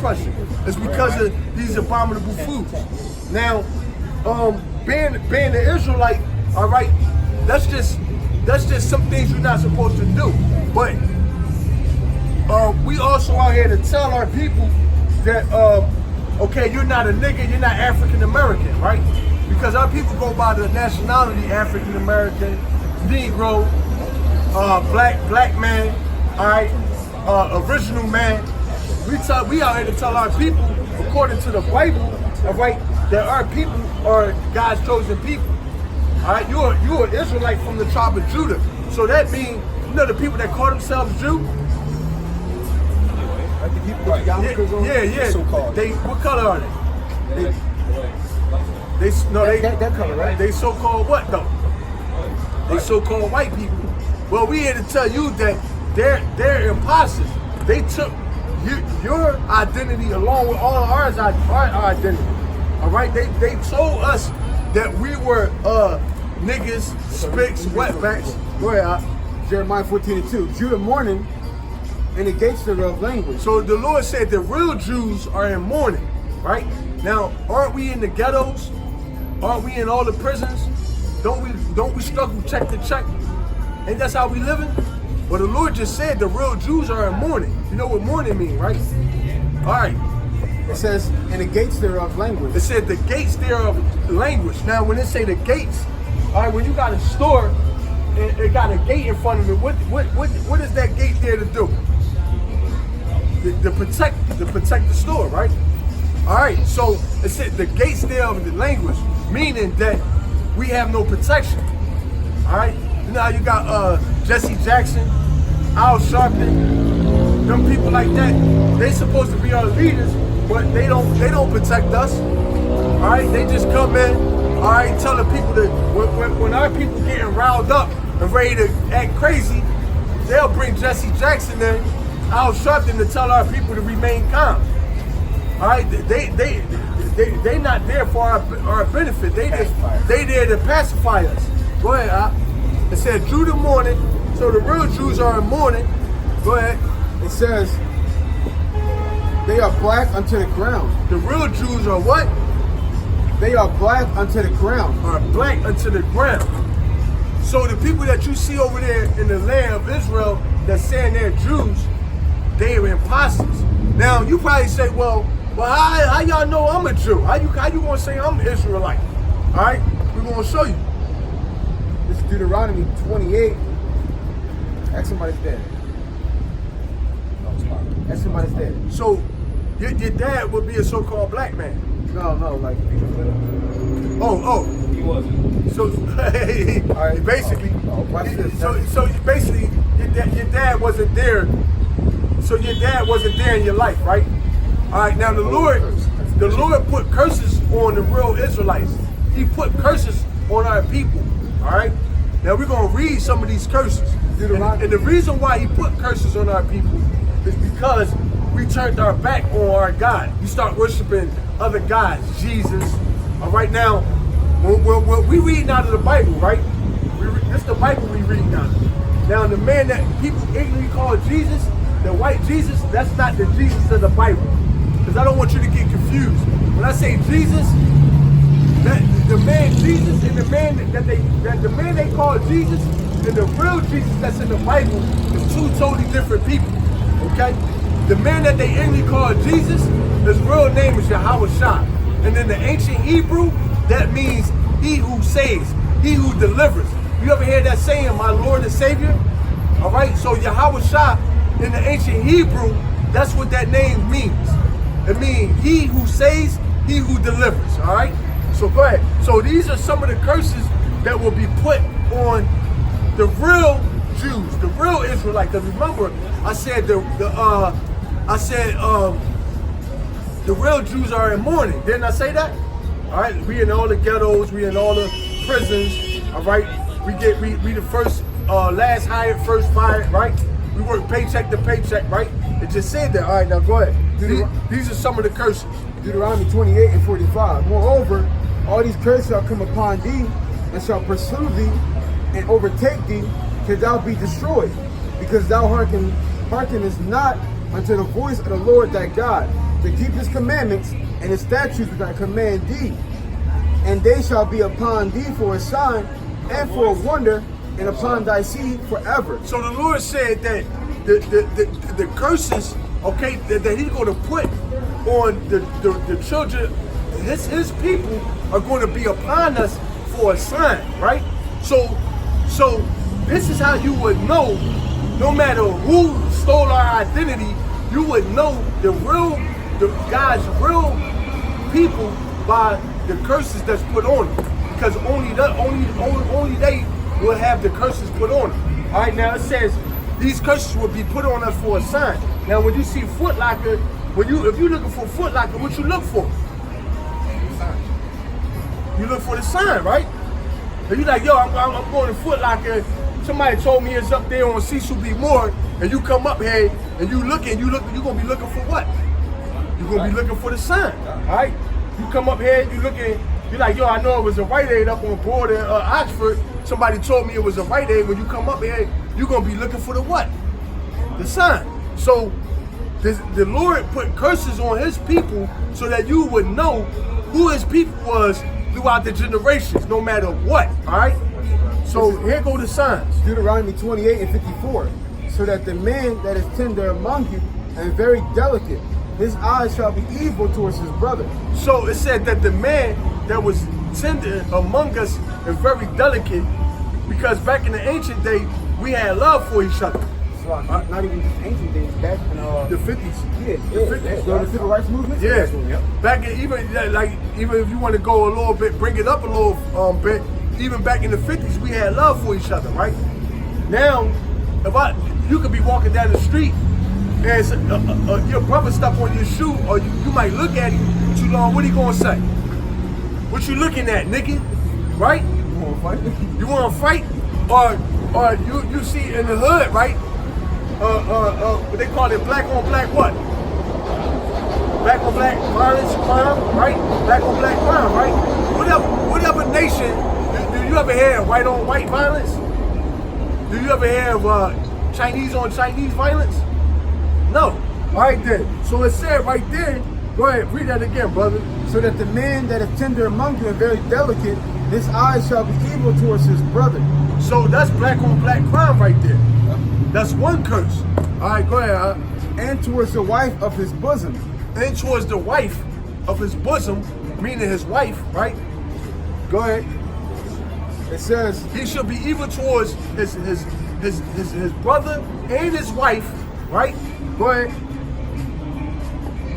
crushing. It's because of these abominable foods. Now, being an Israelite, all right, that's just some things you're not supposed to do. But we also out here to tell our people that okay, you're not a nigga, you're not African American, right? Because our people go by the nationality African American, Negro, black man, all right, original man. We out here to tell our people, according to the Bible, all right, that our people are God's chosen people. All right, you're an Israelite from the tribe of Judah. So that means, you know, the people that call themselves Jew. Like the people with yarmulkes on? Yeah. So-called. What color are they? That color, right? They so-called what though? They so-called white people. Well, we here to tell you that they're imposters. They took your identity along with all of our identity. All right, they told us that we were niggas, spicks, wetbacks. Go ahead. Jeremiah 14:2. Judah mourning, and the gates thereof language. So the Lord said the real Jews are in mourning, right? Now, aren't we in the ghettos? Aren't we in all the prisons? Don't we struggle check to check? Ain't that's how we living? Well, the Lord just said the real Jews are in mourning. You know what mourning mean, right? All right. It says, and the gates thereof language. It said the gates thereof language. Now, when it say the gates, all right, when you got a store, it got a gate in front of it. What is that gate there to do? To protect the store, right? All right. So it said the gates thereof the language, meaning that we have no protection. All right. You know how you got Jesse Jackson, Al Sharpton, them people like that. They supposed to be our leaders, but they don't protect us. All right, they just come in. All right, telling people that when our people getting riled up and ready to act crazy, they'll bring Jesse Jackson in, Al Sharpton, to tell our people to remain calm. All right, they not there for our benefit. They there to pacify us. Go ahead, Al. It said Judah mourning, so the real Jews are in mourning. Go ahead. It says, they are black unto the ground. The real Jews are what? They are black unto the ground. Are black unto the ground. So the people that you see over there in the land of Israel that's saying they're Jews, they are imposters. Now you probably say, well, how y'all know I'm a Jew? How you gonna say I'm an Israelite? All right, we're gonna show you. This is Deuteronomy 28. Ask somebody's dead. Ask somebody's dead. So your dad would be a so-called black man. No, like Oh. He wasn't. So all right, basically. So basically, your dad wasn't there. So your dad wasn't there in your life, right? All right. Now the Lord put curses on the real Israelites. He put curses on our people. All right. Now we're gonna read some of these curses. And the reason why he put curses on our people is because we turned our back on our God. We start worshiping other gods, Jesus. All right, now, when we reading out of the Bible, right? This is the Bible we reading out of. Now, the man that people ignorantly call Jesus, the white Jesus, that's not the Jesus of the Bible. Because I don't want you to get confused. When I say Jesus, the man Jesus and the man they call Jesus and the real Jesus that's in the Bible is two totally different people. Okay? The man that they ignorantly call Jesus, his real name is Yahweh Shah. And in the ancient Hebrew, that means he who saves, he who delivers. You ever hear that saying, my Lord and Savior? All right, so Yahweh Shah in the ancient Hebrew, that's what that name means. It means he who saves, he who delivers. All right, so go ahead. So these are some of the curses that will be put on the real Jews, the real Israelites. Because remember, I said the real Jews are in mourning. Didn't I say that? All right, we in all the ghettos, we in all the prisons. All right, we the first, last hired, first fired. Right, we work paycheck to paycheck. Right, it just said that. All right, now go ahead. These are some of the curses. Deuteronomy 28 and 45. Moreover, all these curses shall come upon thee, and shall pursue thee, and overtake thee, till thou be destroyed, because thou hearkenest not unto the voice of the Lord thy God, to keep his commandments and his statutes which I command thee. And they shall be upon thee for a sign and for a wonder, and upon thy seed forever. So the Lord said that the curses, okay, that he's going to put on the children, his people are going to be upon us for a sign, right? So this is how you would know, no matter who stole our identity, you would know God's real people by the curses that's put on them. Because only they will have the curses put on them. All right, now it says these curses will be put on us for a sign. Now, when you see Foot Locker, if you're looking for Foot Locker, what you look for? You look for the sign, right? And you like, yo, I'm going to Foot Locker. Somebody told me it's up there on Cecil B. Moore, and you come up here and you're gonna be looking for what? You're gonna be looking for the sign, all right? You come up here, you're like, yo, I know it was a Rite Aid up on Broad in Oxford. Somebody told me it was a Rite Aid. When you come up here, you're gonna be looking for the what? The sign. So the Lord put curses on his people so that you would know who his people was throughout the generations, no matter what, all right? So here go the signs. Deuteronomy 28 and 54. So that the man that is tender among you and very delicate, his eyes shall be evil towards his brother. So it said that the man that was tender among us and very delicate, because back in the ancient day, we had love for each other. So not even just ancient days, back in the 50s. Yeah, the 50s. So the civil rights movement? Yeah. Back in, even if you want to go a little bit, bring it up a little bit, even back in the 50s, we had love for each other, right? Now, you could be walking down the street and your brother step on your shoe, or you might look at him too long. What he gonna say? What you looking at, nigga? Right? You want to fight? You want to fight? Or you see in the hood, right? What they call it, black on black what? Black on black violence, crime, right? Black on black crime, right? Whatever nation, do you ever hear of white on white violence? Do you ever hear of Chinese on Chinese violence? No. All right then. So it said right there, go ahead, read that again, brother. So that the man that is tender among you and very delicate, his eyes shall be evil towards his brother. So that's black on black crime right there. That's one curse. All right, go ahead. And towards the wife of his bosom. And towards the wife of his bosom, meaning his wife, right? Go ahead. It says he should be evil towards his brother and his wife, right? Go ahead.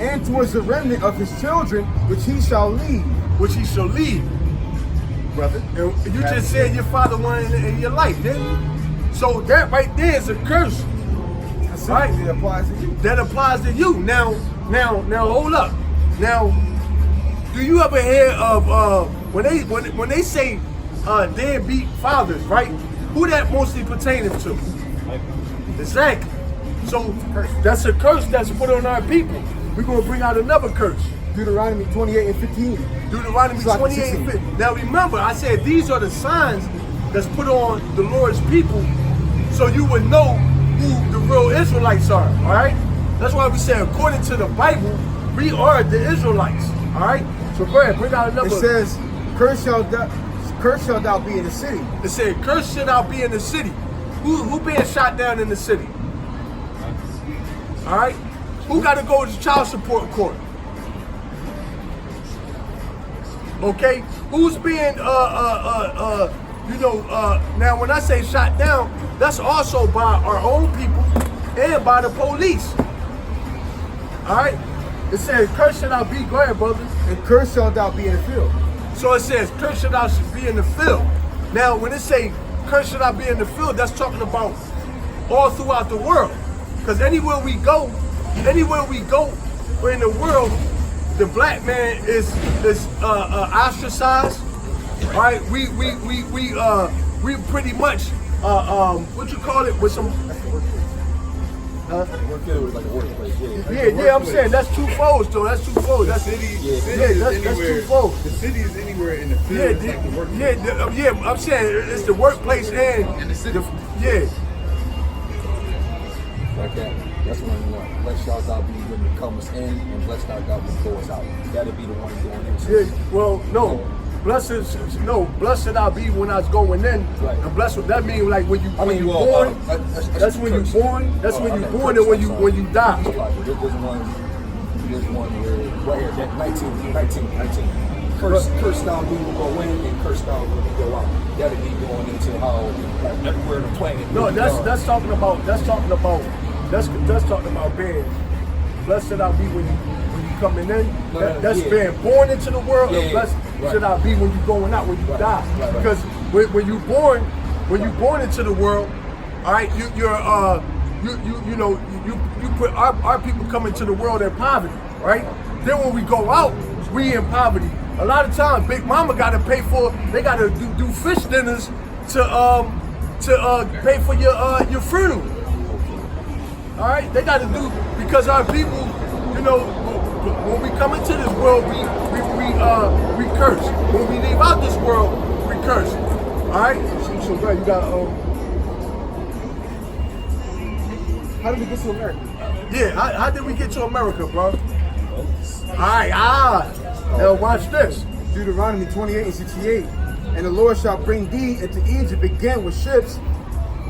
And towards the remnant of his children, which he shall leave. Which he shall leave, brother. And you just said your father wanted in your life, didn't you? So that right there is a curse. Right? That applies to you. That applies to you. Now, hold up. Now, do you ever hear of when they say deadbeat fathers, right? Who that mostly pertaining to? Exactly. So that's a curse that's put on our people. We're gonna bring out another curse. Deuteronomy 28 and 15. Deuteronomy 28 and 15. Now remember, I said these are the signs that's put on the Lord's people, so you would know who the real Israelites are. All right. That's why we say, according to the Bible, we are the Israelites. All right. So go ahead, bring out another. It says, "Curse shall thou be in the city." It said, "Curse shall thou be in the city." Who being shot down in the city? All right. Who got to go to child support court? Okay. Who's being now when I say shot down, that's also by our own people and by the police. All right. It says, "Curse shall thou be." Go ahead, brother. And curse shall thou be in the field. So it says, "Curse shall thou be in the field." Now, when it say, "Curse shall thou be in the field," that's talking about all throughout the world. Because anywhere we go in the world, the black man is ostracized. All right, we pretty much what you call it with some. Yeah, I'm saying that's two folds though. That's two folds. That's that's two folds. The city is anywhere in the field. I'm saying it's the workplace and the city. yeah. Like that. That's one you want. Blessed shalt thou be when it comes in, and blessed art thou when it goes out. That'll be the one going into. Yeah, well, no. Blessed I'll be when I was going in. Right. And blessed, that means like when you born. That's when you born. That's when you born, and when you die. There's one where right here, that 19. Curse thou when you go in, and curse thou when you go out. That'll be going into how like everywhere on the planet. No, that's talking about being blessed I'll be when you coming in. That's being born into the world. And blessed should I be when you going out, when you die. Because when you born into the world, all right, you put our people come into the world in poverty, right? Then when we go out, we in poverty. A lot of times, Big Mama got to pay for. They got to do fish dinners to pay for your funeral. All right, they got to do because our people, when we come into this world, we curse. When we leave out this world, we curse. All right, so glad you got. How did we get to America? Yeah, how did we get to America, bro? All right, now watch this. Deuteronomy 28:68. And the Lord shall bring thee into Egypt again with ships,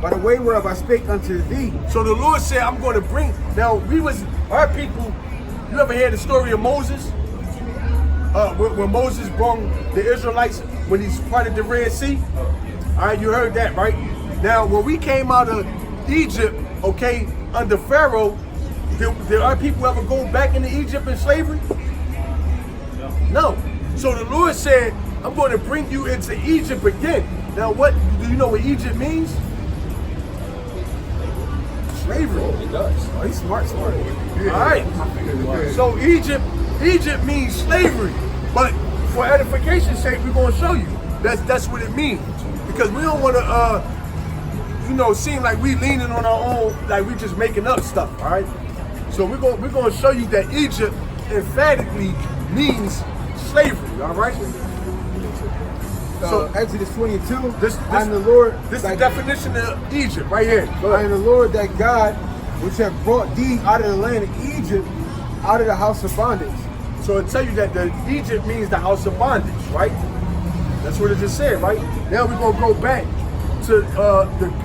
by the way whereof I spake unto thee. So the Lord said, I'm going to bring. Now, our people, you ever heard the story of Moses? When Moses brought the Israelites, when he's parted the Red Sea? All right, you heard that, right? Now, when we came out of Egypt, okay, under Pharaoh, did our people ever go back into Egypt in slavery? No. So the Lord said, I'm going to bring you into Egypt again. Now, do you know what Egypt means? Slavery. It does. Oh, he's smart. Yeah. All right. So Egypt means slavery. But for edification's sake, we're going to show you. That's what it means. Because we don't want to, seem like we leaning on our own, like we just making up stuff, all right? So we're going to show you that Egypt emphatically means slavery, all right? So Exodus 22, This I'm the Lord. This is the definition of Egypt right here. I am the Lord that God, which have brought thee out of the land of Egypt, out of the house of bondage. So it tell you that the Egypt means the house of bondage, right? That's what it just said, right? Now we're gonna go back to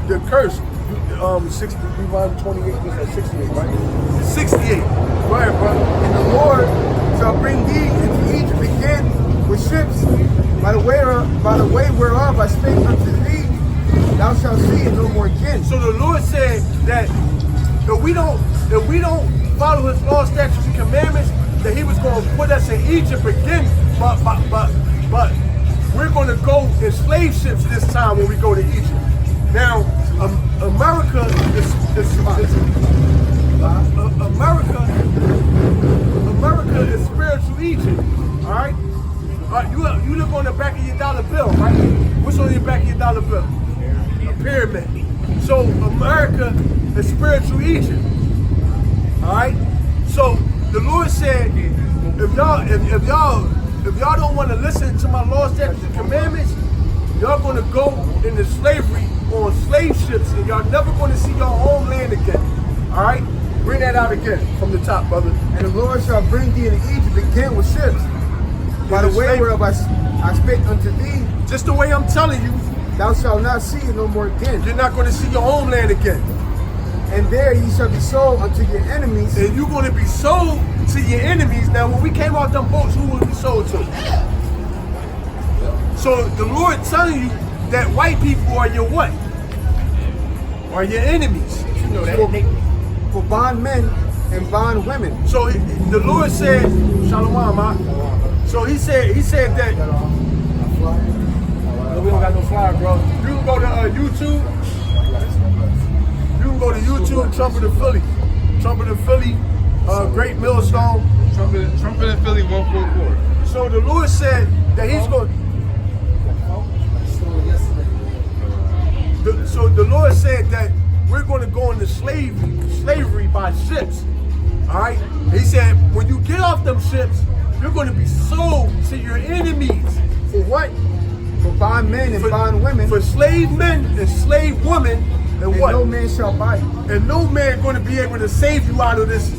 the curse. 28 was at 68, right? 68. Go ahead, brother. And the Lord shall bring thee into Egypt again with ships, by the way whereof I spake unto thee, thou shalt see it no more again. So the Lord said that if we don't follow His law, statutes, and commandments, that He was going to put us in Egypt again. But we're going to go in slave ships this time when we go to Egypt. Now, America is spiritual Egypt. All right. You look on the back of your dollar bill, right? What's on your back of your dollar bill? A pyramid. So America is spiritual Egypt. All right. So the Lord said, if y'all don't want to listen to my law, statutes, and commandments, y'all going to go into slavery on slave ships, and y'all never going to see your homeland again. All right. Bring that out again from the top, brother. And the Lord shall bring thee into Egypt again with ships, by the way whereof I spake unto thee. Just the way I'm telling you, thou shalt not see it no more again. You're not going to see your homeland again. And there ye shall be sold unto your enemies. And you're going to be sold to your enemies. Now, when we came out them boats, who would we sold to? So the Lord telling you that white people are your what? Are your enemies. You know that. For bondmen and bondwomen. So the Lord said, Shalom, ma. So he said that. We don't got no flyer, bro. You can go to YouTube. You can go to YouTube, Trumpet of Philly. Trumpet of Philly, Great Millstone. Trumpet in Philly 144. So the Lord said that He's going. So the Lord said that we're going to go into slavery by ships. All right. He said when you get off them ships, you're going to be sold to your enemies. For what? For bondmen and bondwomen. For slave men and slave women. And what? no man shall buy you. And no man going to be able to save you out of this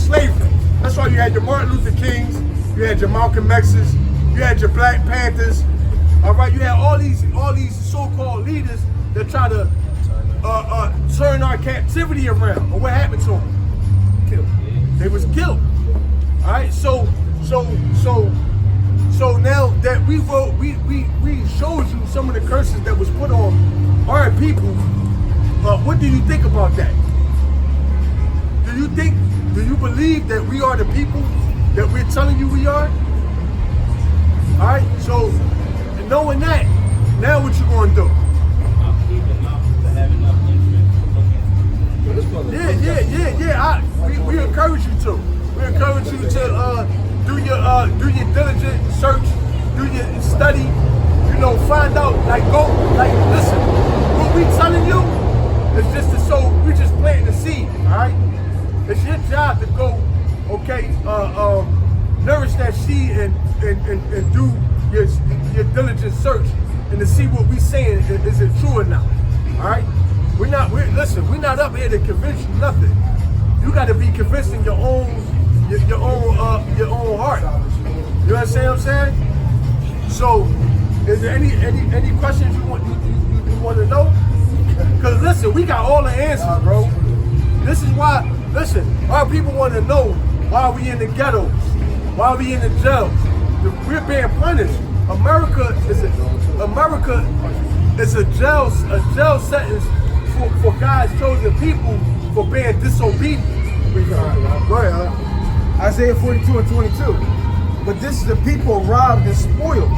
slavery. That's why you had your Martin Luther Kings, you had your Malcolm X's, you had your Black Panthers. All right, you had all these so-called leaders that try to turn our captivity around. And what happened to them? Killed. They was killed. All right, so now that we showed you some of the curses that was put on our people, what do you think about that? Do you believe that we are the people that we're telling you we are? All right, so knowing that, now what you gonna do? Yeah. We encourage you to. We encourage you to do your diligent search, do your study. You know, find out. Listen. What we telling you is just to sow. We just planting the seed. All right. It's your job to go, okay, nourish that seed and do your diligent search and to see what we saying is it true or not. All right. We're not up here to convince you nothing. You got to be convinced in your own heart. You understand what I'm saying? So, is there any questions you want to know? Because listen, we got all the answers, bro. This is why. Listen, our people want to know why we in the ghettos, why we in the jails. We're being punished. America is a jail sentence for God's chosen people for being disobedient. Go ahead. Isaiah 42 and 22. But this is the people robbed and spoiled.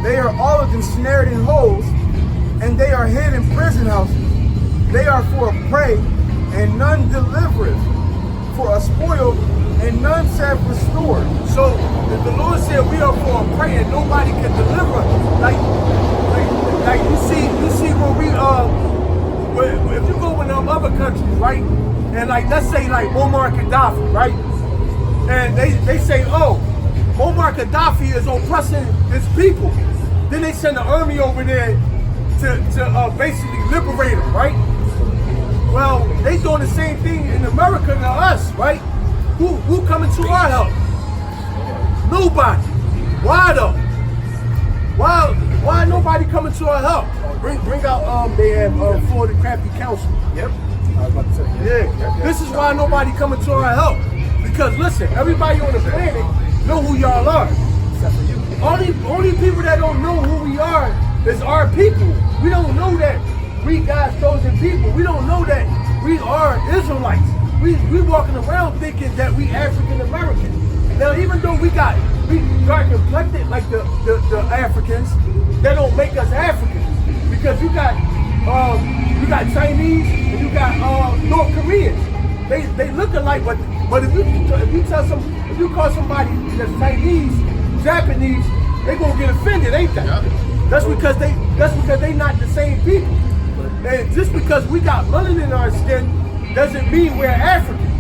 They are all of them snared in holes, and they are hid in prison houses. They are for a prey, and none delivereth, for a spoil, and none shall restore. So the Lord said we are for a prey, and nobody can deliver. Like you see when we if you go in them other countries, right? And like let's say like Muammar Gaddafi, right? And they say, oh, Muammar Gaddafi is oppressing his people. Then they send the army over there to basically liberate him, right? Well, they doing the same thing in America to us, right? Who coming to our help? Nobody. Why though? Why nobody coming to our help? Bring out they have Florida Crafty Council. Yep. I was about to say. Yeah. This is why nobody coming to our help. Because listen, everybody on the planet know who y'all are. Except for you. Only people that don't know who we are is our people. We don't know that we God's chosen people. We don't know that we are Israelites. We walking around thinking that we African American. Now, even though we got complected like the Africans, that don't make us Africans. Because you got Chinese and you got North Koreans. They look alike, but if you call somebody that's Chinese, Japanese, they gonna get offended, ain't they? Yeah. That's because they not the same people. And just because we got melanin in our skin doesn't mean we're African.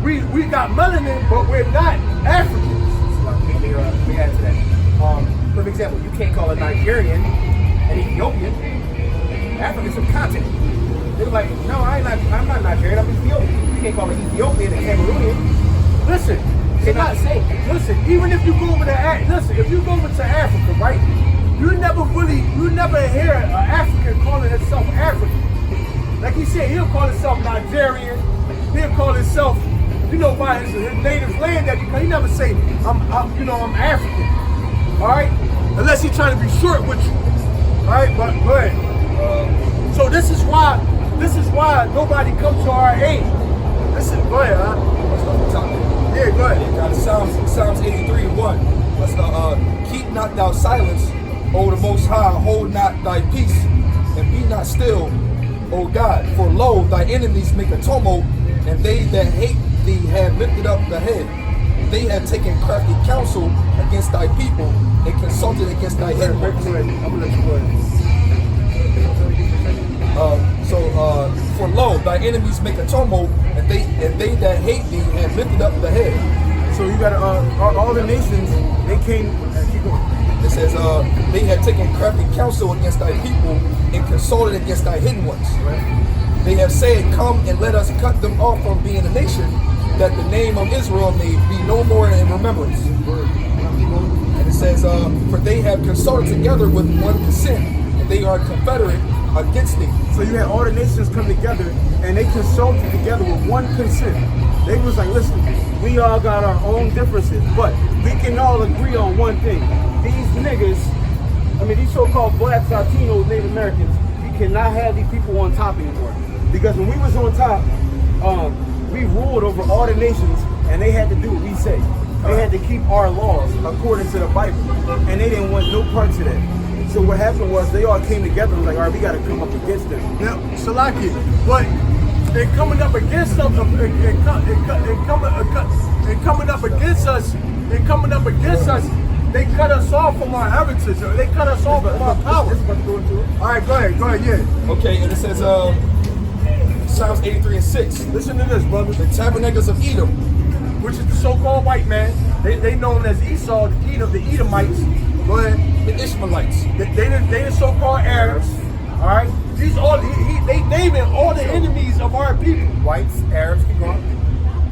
We got melanin, but we're not Africans. Let me add to that. For example, you can't call a Nigerian an Ethiopian. Africans are continent. They're like, no, I'm not Nigerian, I'm Ethiopian. You can't call an Ethiopian a Cameroonian. Listen, they're not the same. Listen, even if you go over if you go over to Africa, right? You never hear an African calling himself African. Like he said, he'll call himself Nigerian. He'll call himself, by his native land. That he never say I'm African. All right, unless he's trying to be short with you. All right, but go ahead. So this is why nobody comes to our aid. Go ahead, huh? Yeah, go ahead. Psalms 83:1. Let's keep not thou silence, O the Most High, hold not thy peace, and be not still, O God. For lo, thy enemies make a tumult, and they that hate thee have lifted up the head. They have taken crafty counsel against thy people, and consulted against thy head. I'm gonna let you go ahead. For lo, thy enemies make a tumult, and they that hate thee have lifted up the head. So you got all the nations. They came. Keep going. It It says, they have taken crafty counsel against thy people and consulted against thy hidden ones. They have said, come and let us cut them off from being a nation, that the name of Israel may be no more in remembrance. And it says, for they have consulted together with one consent, and they are confederate against thee. So you had all the nations come together, and they consulted together with one consent. They was like, listen, we all got our own differences, but we can all agree on one thing. These niggas, I mean, these so-called blacks, Latinos, Native Americans, we cannot have these people on top anymore. Because when we was on top, we ruled over all the nations, and they had to do what we say. They had to keep our laws according to the Bible, and they didn't want no parts of that. So what happened was they all came together and was like, all right, we got to come up against them. Now, Salaki, but in coming up against them, coming up against us, they cut us off from our heritage. They cut us off from our power. All right, go ahead, yeah. Okay, and it says, Psalms 83 and 6. Listen to this, brother. The tabernacles of Edom, Which is the so-called white man. They known as Esau, the Edomites. Go ahead. the Ishmaelites, They the so-called Arabs. All right. These all they naming all the enemies of our people. Whites, Arabs, keep going.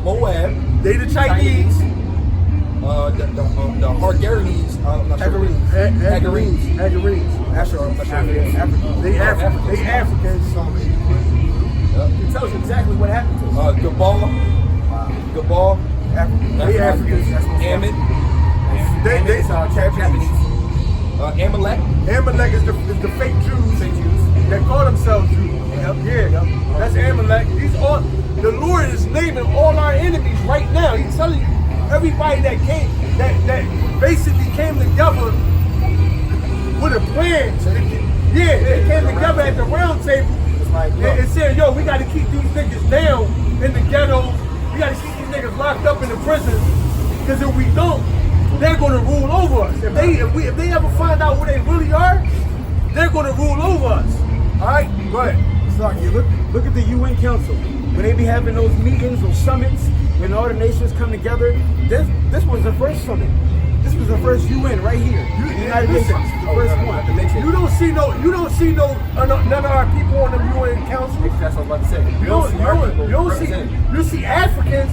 Moab, They the Chinese. the Hagarenes, I'm not sure. Hagarenes. African. They Africans. It tells you exactly what happened to them. Gabal, They Africans. Ammon, They Japanese. Amalek, Amalek is the fake Jews. That call themselves Jews. Yeah. That's Amalek. The Lord is naming all our enemies right now. He's telling you everybody that came that basically came together with a plan. Yeah, they came together at the round table. And said, yo, we got to keep these niggas down in the ghetto. We got to keep these niggas locked up in the prison. Because if we don't, they're going to rule over us. If they ever find out who they really are, they're going to rule over us. All right? Go ahead. It's like, look at the UN Council. When they be having those meetings, those summits, when all the nations come together, this was the first summit. This was the first UN right here. The United Nations, the first one. You don't see none of our people on the UN Council. That's what I'm about to say. You see Africans